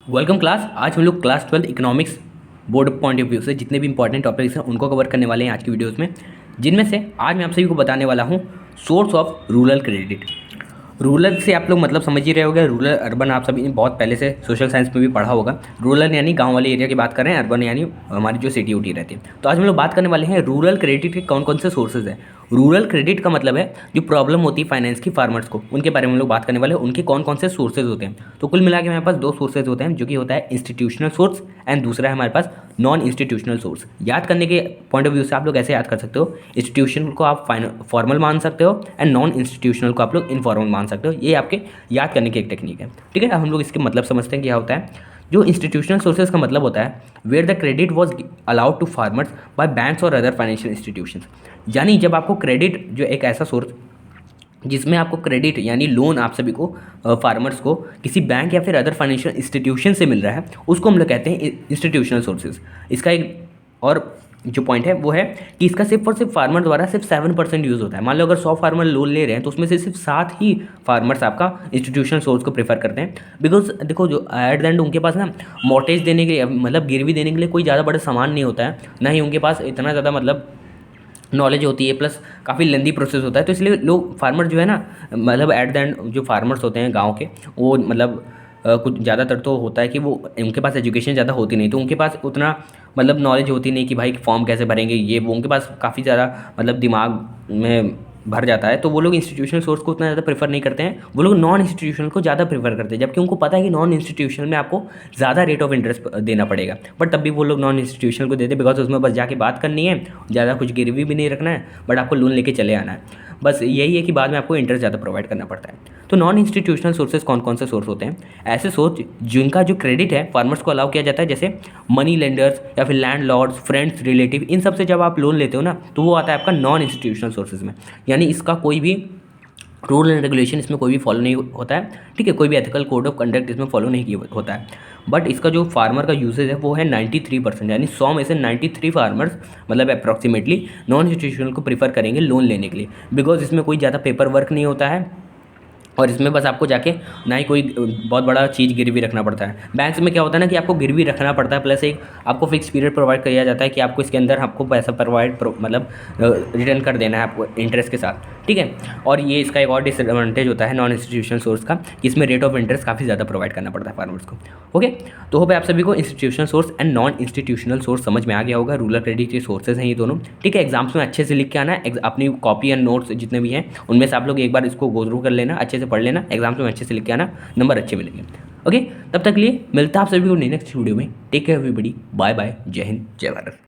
Welcome class. आज हम लोग class 12 economics board point of view से जितने भी इंपॉर्टेंट टॉपिक्स हैं उनको कवर करने वाले हैं आज की वीडियोस में, जिनमें से आज मैं आप सभी को बताने वाला हूं source of rural credit. Rural से आप लोग मतलब समझ ही रहे होंगे, रूरल अर्बन आप सभी ने बहुत पहले से सोशल साइंस में भी पढ़ा होगा। रूरल यानी गांव वाले एरिया की बात कर रहे हैं, अर्बन यानी हमारी जो सिटी उटी रहती है। तो आज हम लोग बात करने वाले हैं रूरल क्रेडिट के कौन कौन से सोर्सेज हैं। रूरल क्रेडिट का मतलब है जो प्रॉब्लम होती है फाइनेंस की फार्मर्स को, उनके बारे में हम लोग बात करने वाले हैं, उनके कौन कौन से सोर्सेज होते हैं। तो कुल मिला के हमारे पास दो सोर्सेज होते हैं, जो कि होता है इंस्टीट्यूशनल सोर्स एंड दूसरा है हमारे पास नॉन इंस्टीट्यूशनल सोर्स। याद करने के पॉइंट ऑफ व्यू से आप लोग ऐसे याद कर सकते हो, इंस्टीट्यूशन को आप फॉर्मल मान सकते हो एंड नॉन इंस्टीट्यूशनल को आप लोग इनफॉर्मल मान सकते हो। ये आपके याद करने की एक टेक्निक है। ठीक है, अब हम लोग इसके मतलब समझते हैं क्या होता है। जो इंस्टीट्यूशनल सोर्सेज का मतलब होता है where the credit was allowed to farmers by banks और अदर फाइनेंशियल इंस्टीट्यूशंस। यानी जब आपको क्रेडिट, जो एक ऐसा सोर्स जिसमें आपको क्रेडिट यानी लोन आप सभी को फार्मर्स को किसी बैंक या फिर अदर फाइनेंशियल इंस्टीट्यूशन से मिल रहा है, उसको हम लोग कहते हैं इंस्टीट्यूशनल सोर्सेज। इसका एक और जो पॉइंट है वो है कि इसका सिर्फ और सिर्फ फार्मर द्वारा सिर्फ 7% यूज़ होता है। मान लो अगर 100 फार्मर लोन ले रहे हैं तो उसमें से सिर्फ 7 ही फार्मर्स आपका इंस्टीट्यूशनल सोर्स को प्रेफर करते हैं। बिकॉज देखो, जो एट द एंड उनके पास ना मॉर्टेज देने के लिए, मतलब गिरवी देने के लिए कोई ज़्यादा बड़ा सामान नहीं होता है, ना ही उनके पास इतना ज़्यादा मतलब नॉलेज होती है, प्लस काफ़ी लेंदी प्रोसेस होता है। तो इसलिए लोग फार्मर जो है ना, मतलब एट द एंड जो फार्मर्स होते हैं गाँव के, वो मतलब कुछ ज़्यादातर तो होता है कि वो उनके पास एजुकेशन ज़्यादा होती नहीं, तो उनके पास उतना मतलब नॉलेज होती नहीं कि भाई फॉर्म कैसे भरेंगे, ये वो उनके पास काफ़ी ज़्यादा मतलब दिमाग में भर जाता है। तो वो लोग इंस्टीट्यूशनल सोर्स को उतना ज़्यादा प्रेफर नहीं करते हैं, वो लोग नॉन इंस्टीट्यूशनल को ज़्यादा प्रेफर करते हैं, जबकि उनको पता है कि नॉन इंस्टीट्यूशनल में आपको ज़्यादा रेट ऑफ इंटरेस्ट देना पड़ेगा। बट तब भी वो लोग नॉन इंस्टीट्यूशनल को देते हैं, बिकॉज उसमें बस जाके बात करनी है, ज़्यादा कुछ गिरवी भी नहीं रखना है, बट आपको लोन लेके चले आना है। बस यही है कि बाद में आपको इंटरेस्ट ज़्यादा प्रोवाइड करना पड़ता है। तो नॉन इंस्टीट्यूशनल सोर्सेज कौन कौन से सोर्स होते हैं? ऐसे सोर्स जिनका जो क्रेडिट है फार्मर्स को अलाउ किया जाता है, जैसे मनी लेंडर्स या फिर लैंड लॉर्ड्स, फ्रेंड्स, रिलेटिव, इन सब से जब आप लोन लेते हो ना, तो वो आता है आपका नॉन इंस्टीट्यूशनल सोर्सेज में। यानी इसका कोई भी रूल एंड रेगुलेशन इसमें कोई भी फॉलो नहीं होता है। ठीक है, कोई भी एथिकल कोड ऑफ कंडक्ट इसमें फॉलो नहीं किया होता है। बट इसका जो फार्मर का यूसेज है वो है 93%, यानी 100 में से 93 फार्मर्स मतलब अप्रॉक्सीमेटली नॉन इंस्टीट्यूशनल को प्रीफर करेंगे लोन लेने के लिए, बिकॉज इसमें कोई ज़्यादा पेपर वर्क नहीं होता है और इसमें बस आपको जाके ना ही कोई बहुत बड़ा चीज़ गिरवी रखना पड़ता है। बैंक्स में क्या होता है ना कि आपको गिरवी रखना पड़ता है, प्लस एक आपको फिक्स पीरियड प्रोवाइड किया जाता है कि आपको इसके अंदर आपको पैसा मतलब रिटर्न कर देना है आपको इंटरेस्ट के साथ। ठीक है, और ये इसका एक और डिसएडवांटेज होता है नॉन इंस्टीट्यूशनल सोर्स का, कि इसमें रेट ऑफ इंटरेस्ट काफ़ी ज़्यादा प्रोवाइड करना पड़ता है फार्मर्स को। ओके, तो होप आप सभी को institutional source and non institutional source समझ में आ गया होगा। रूरल क्रेडिट के सोर्सेज हैं ये दोनों। ठीक है, एग्जाम्स में अच्छे से लिख के आना है, अपनी कॉपी एंड नोट्स जितने भी हैं उनमें से आप लोग एक बार इसको गो थ्रू कर लेना, अच्छे से पढ़ लेना, एग्जाम्स में अच्छे से लिख के आना, नंबर अच्छे मिलेंगे। ओके, तब तक लिए मिलता है आप सभी को नेक्स्ट वीडियो में। Take care everybody, bye bye, जय हिंद, जय भारत।